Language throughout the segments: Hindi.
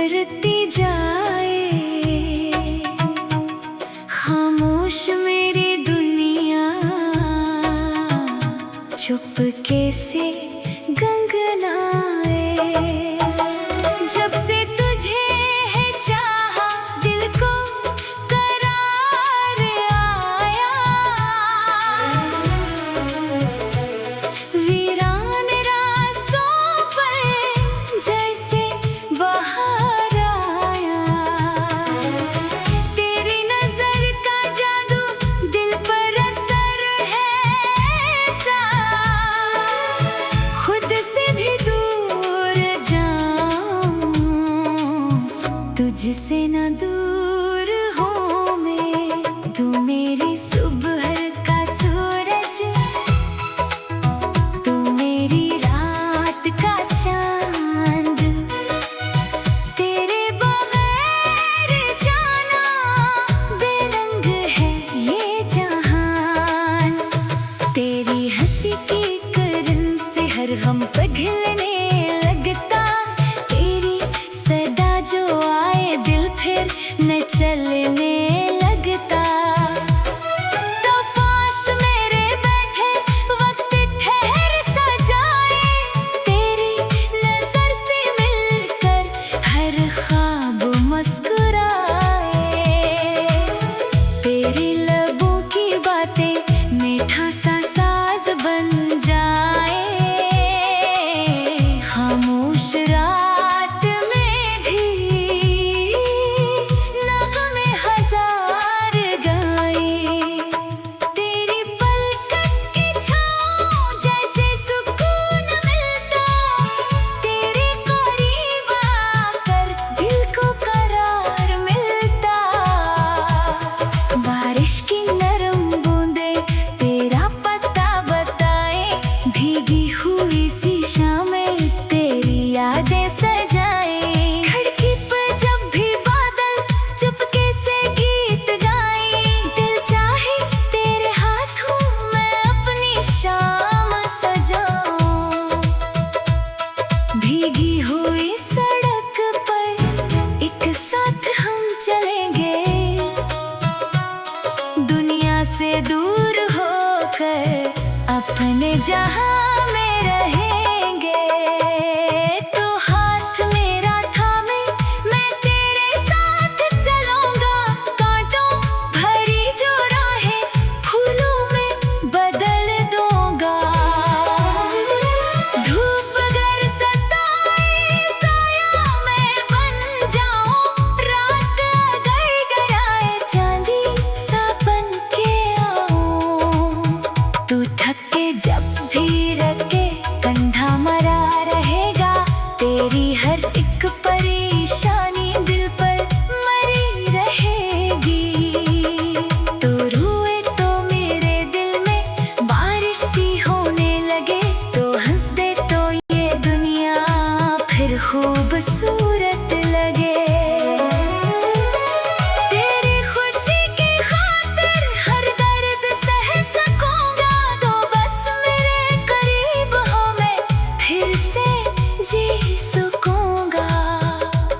गुजरती जाए। खामोश मेरी दुनिया चुपके से गंगनाए। जब से तुझे है चाहा दिल को करार आया। वीरान रास्तों पर जैसे बाहर आया। तेरी नजर का जादू दिल पर असर है ऐसा, खुद से भी दूर जाऊं तुझसे न दूर हो मैं। तू मेरी सुबह का सूरज, तू मेरी रात का चांद। तेरे बगैर जाना बेरंग है ये जहान। तेरी हंसी की करन से हर गम पिघलने लगता। तेरी सदा जो आए दिल फिर न चलने लगता। तो पास मेरे बैठे वक्त ठहर सा जाए। तेरी नजर से मिलकर हर ख्वाब मुस्कुराए। तेरे लबों की बातें मीठा सा साज बन जाए। खामोश रात में भी नग़मे हजार गाए। तेरी पलकन की छाँव जैसे सुकून मिलता। तेरे करीब आकर दिल को करार मिलता। बारिश की नरम बूंदे तेरा पता बताए। भीगी हुई सी शामें तेरी यादें सजाए। खिड़की पर जब भी बादल चुपके से गीत गाए। दिल चाहे तेरे हाथों मैं अपनी शाम सजाऊं। भीगी हुई सड़क पर एक साथ हम चलेंगे। दुनिया से दूर होकर अपने जहां में रहेंगे। तो हाथ मेरा थामे मैं तेरे साथ चलूंगा। कांटों भरी जो राहें फूलों में बदल दूंगा। धूप अगर सताए साया मैं बन जाऊं। रात अगर गराए चांदी सा बन के आऊं। तू थक के जब भी रखे कंधा मरा रहेगा। तेरी हर एक परेशानी दिल पर मरी रहेगी। तू रोए तो मेरे दिल में बारिश सी होने लगे। तो हंस दे तो ये दुनिया फिर खूबसूरत लगे। तेरी खुशी की खातिर हर दर्द सह सकूंगा। तो बस मेरे करीब हो मैं फिर से जी सकूंगा।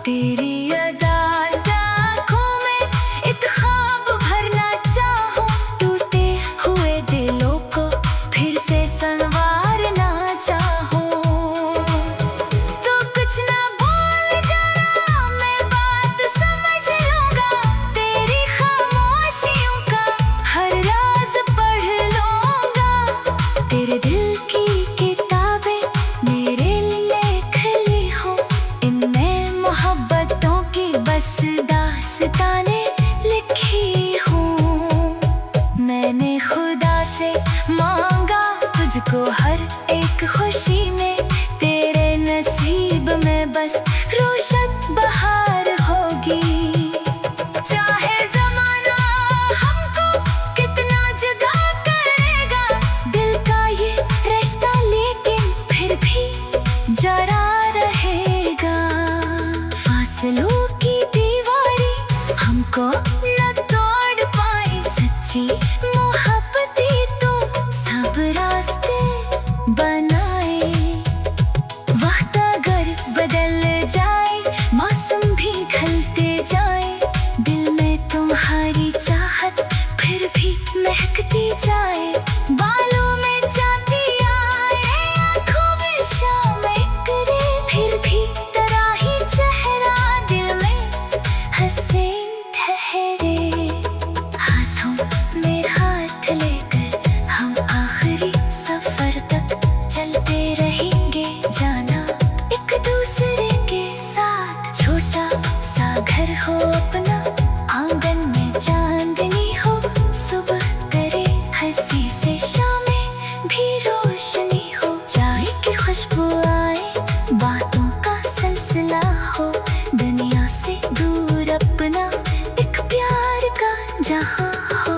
तेरी अदालत आँखों में एक ख्वाब भरना चाहूं। टूटे हुए दिलों को फिर से संवारना चाहूं। तो कुछ ना बोल जरा मैं बात समझ लूंगा। तेरी खामोशियों का हर राज पढ़ लूंगा। तेरे दिल की किताबें मेरे लिए खुली हो। इनमें मोहब्बतों की बस दास्तानें लिखी हूँ। मैंने खुदा से मांगा तुझको हर एक खुशी में। तेरे नसीब में बस रोशन बहार होगी। चाहे ज़माना हमको कितना जुदा करेगा। दिल का ये रिश्ता लेकिन फिर भी जरा रहेगा। फासलों की दीवारी हमको न तोड़ पाए। सच्ची मोहब्बतें तो सब रास्ते बनाए। वक्त अगर बदल जाए मौसम भी हो अपना, आंगन में चांदनी हो, सुबह करे हंसी से शामें भी रोशनी हो। चाय की खुशबू आए, बातों का सिलसिला हो, दुनिया से दूर अपना एक प्यार का जहां हो।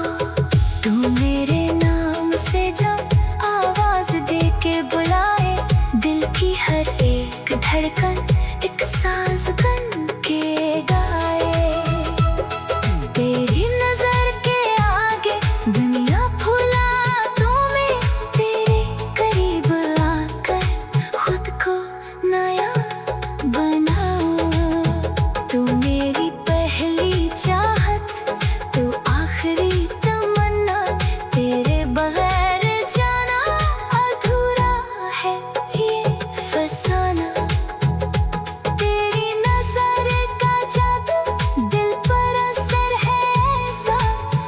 तू मेरे नाम से जब आवाज दे के बुलाए, दिल की हर एक धड़कन एक साज बन के गाए। तेरी नजर के आगे दुनिया भुला तो मैं तेरे करीब आकर खुद को नया बनाऊं। तू मेरी पहली चाहत, तू आखिरी तमन्ना, तेरे बगैर जाना अधूरा है ये फसाना। तेरी नजर का जादू दिल पर असर है ऐसा,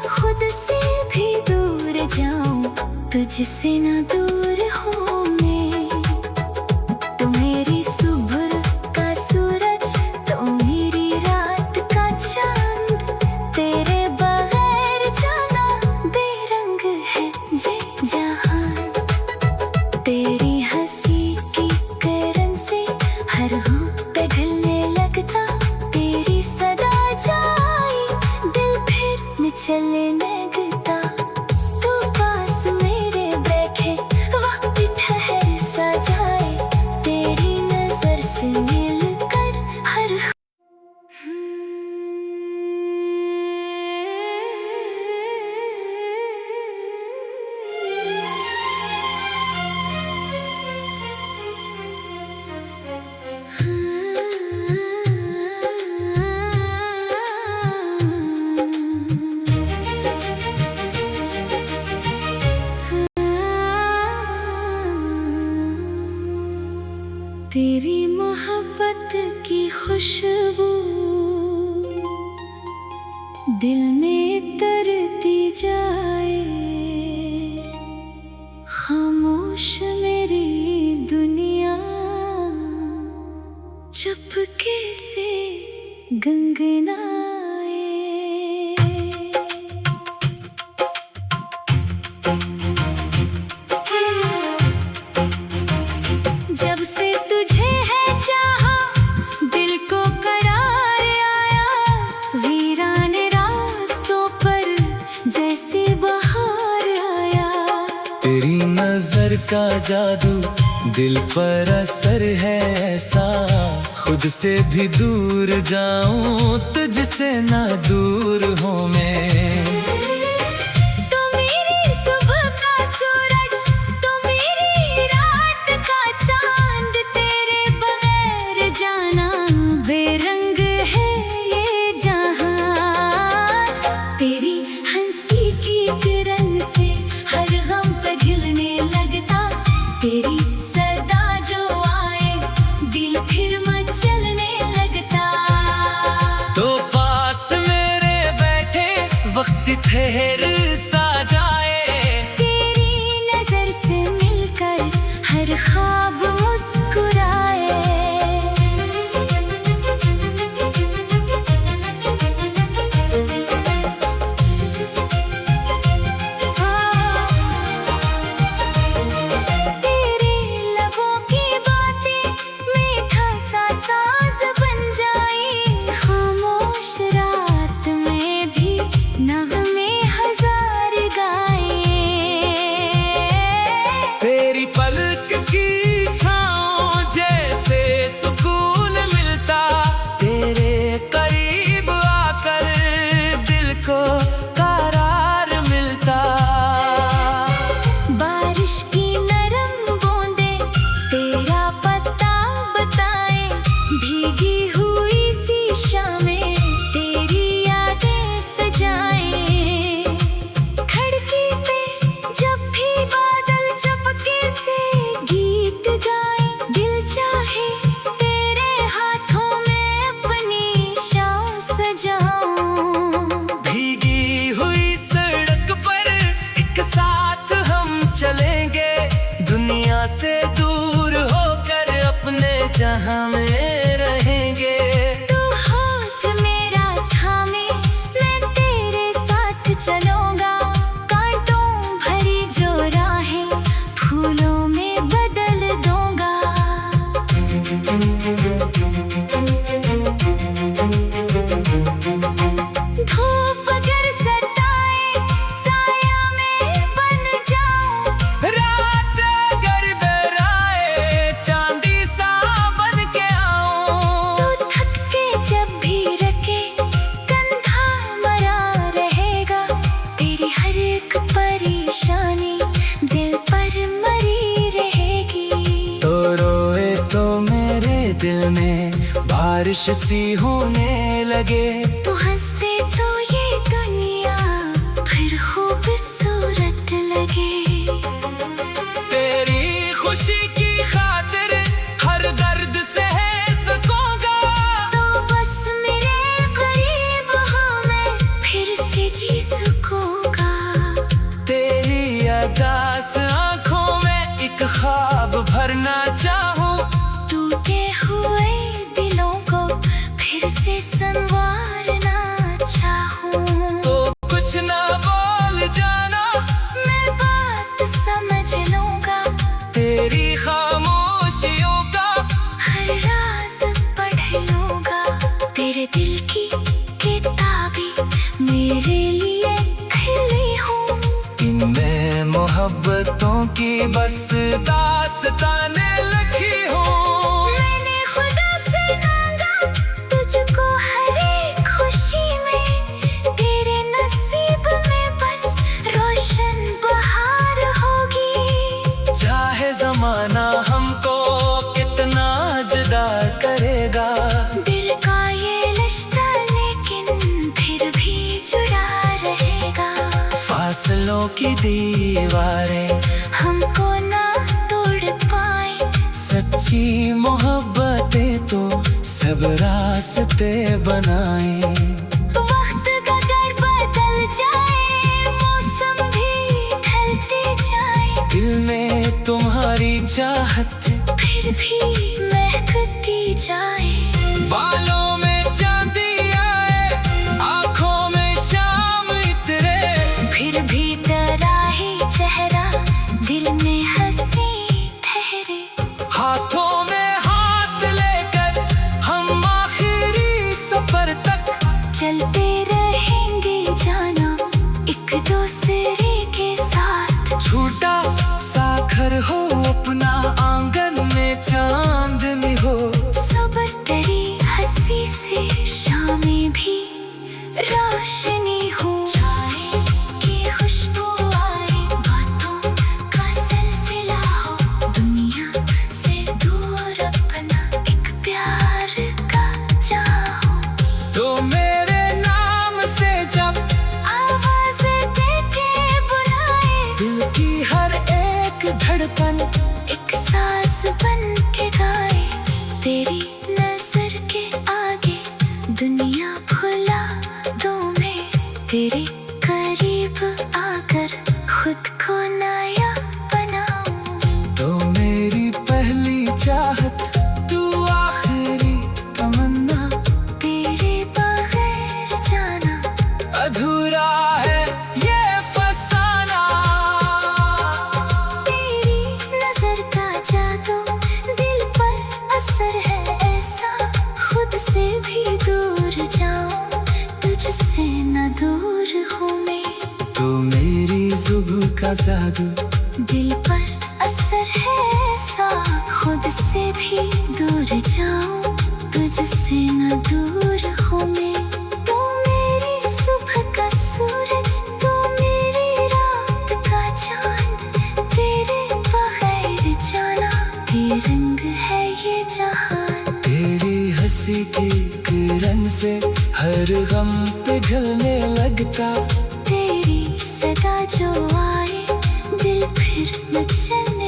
खुद से भी दूर जाऊं तुझसे ना दूर हूँ मैं। तू मेरी सुबह का सूरज, तो मेरी रात का चांद, तेरे बगैर जाना बेरंग है ये जहां। तेरी हंसी की किरण से हर गम पिघलने लगता, तेरी सदा जाई दिल फिर मचलने लगता। तू पास मेरे बैठे वक्त ठहर सा जाए, तेरी नजर से मिलकर हर तेरी मोहब्बत की खुशबू दिल में तरती जाए, खामोश मेरी दुनिया चुपके से गंगनाए। जब से तुझे है चाहा, दिल को करार आया, वीराने रास्तों पर जैसे बहार आया। तेरी नजर का जादू दिल पर असर है ऐसा, खुद से भी दूर जाऊं तुझसे ना दूर हूँ मैं। तू मेरी सुबह का सूरज, तू मेरी रात का चांद, तेरे बगैर जाना बेरंग है ये जहां। तेरी हंसी की किरण से हर गम पिघलने लगता, तेरी सदा जो आए दिल फिर मचलने लगता। तो पास मेरे बैठे वक्त ठहर सा जाए, तेरी नजर से मिलकर हर ख्वाब मुस्कुराए। तेरे लबों की बातें मीठा सा साज बन जाई, खामोश रात में भी नगमे हजार गाए। तेरी पलक की छाँव जैसे सुकून मिलता, तेरे करीब आकर दिल को करार मिलता। बारिश की नरम बूंदे तेरा पता बताए, भीगी हुई सी शामें तेरी यादें सजाए। खिड़की पे जब भी बादल चपके से गीत गाए, दिल चाहे तेरे हाथों में अपनी शाम सजाऊं। भीगी हुई सड़क पर एक साथ हम चलेंगे, दुनिया से दूर होकर अपने जहां में रहेंगे। तू हाथ मेरा बारिश सी होने लगे। तू हंसते तो ये दुनिया फिर खूबसूरत लगे। तेरी खुशी की खातिर हर दर्द सह सकूंगा। तो बस मेरे करीब हो, मैं फिर से जी सकूंगा। तेरी अदास आंखों में एक ख्वाब भरना चाहूं। टूटे हुए दिलों को फिर से संवारना चाहूं। तो कुछ ना बोल जाना, मैं बात समझ लूंगा। तेरी खामोशियों का हर राज पढ़ लूंगा। तेरे दिल की किताबें मेरे लिए खिली हूँ। इनमें मोहब्बतों की बस दास्तानें लिखी हूँ। मैंने खुदा से मांगा तुझको हर एक खुशी में। तेरे नसीब में बस रोशन बहार होगी। चाहे जमाना हमको कितना जुदा करेगा, दिल का ये रिश्ता लेकिन फिर भी जुड़ा रहेगा। फासलों की दीवारें हमको ना तोड़ पाए। सच्ची मोहब्बतें तो सब रास्ते बनाए। वक्त अगर बदल जाए, मौसम भी ढलते जाए। दिल में तुम्हारी चाहत फिर भी महकती जाए। बालों में चांदी आए, आंखों में शाम इतरे। फिर भी तेरा ही चेहरा दिल में हंसी ठहरे। हाथों में हाथ लेकर हम आखिरी सफर तक चलते रहेंगे जाना एक दूसरे के साथ। झूठा साखर हो अपना आंगन में चांदनी हो। सुबह तेरी हंसी से शामें भी रोशनी हो। चाय की खुशबू आए, बातों का सिलसिला हो। दुनिया से दूर अपना एक प्यार का चाहो। तो मेरे नाम से जब आवाज़ देके बुलाए, दिल की हर एक धड़कन एक सांस बन के गाए। तेरी नजर के आगे दुनिया भुला दूं मैं। तेरे करीब आकर खुद को नया बनाऊं। तो मेरी पहली चाहत, तू आखिरी तमन्ना। तेरे बगैर जाना अधूरा है ये फसाना। तेरी नजर का जादू दिल पर असर है ऐसा। खुद से भी दूर जाऊं, तुझसे न दूर हूँ मैं। तो मेरी जुबां का जादू दिल पर असर है ऐसा। खुद से भी दूर जाऊं, तुझसे न दूर हूँ मैं। तू मेरी सुबह का सूरज, तू मेरी रात का चांद। तेरे बगैर जाना बेरंग है ये जहान। तेरी हंसी की किरण से हर गम पिघलने लगता। तेरी सदा जो आए, दिल फिर मचलने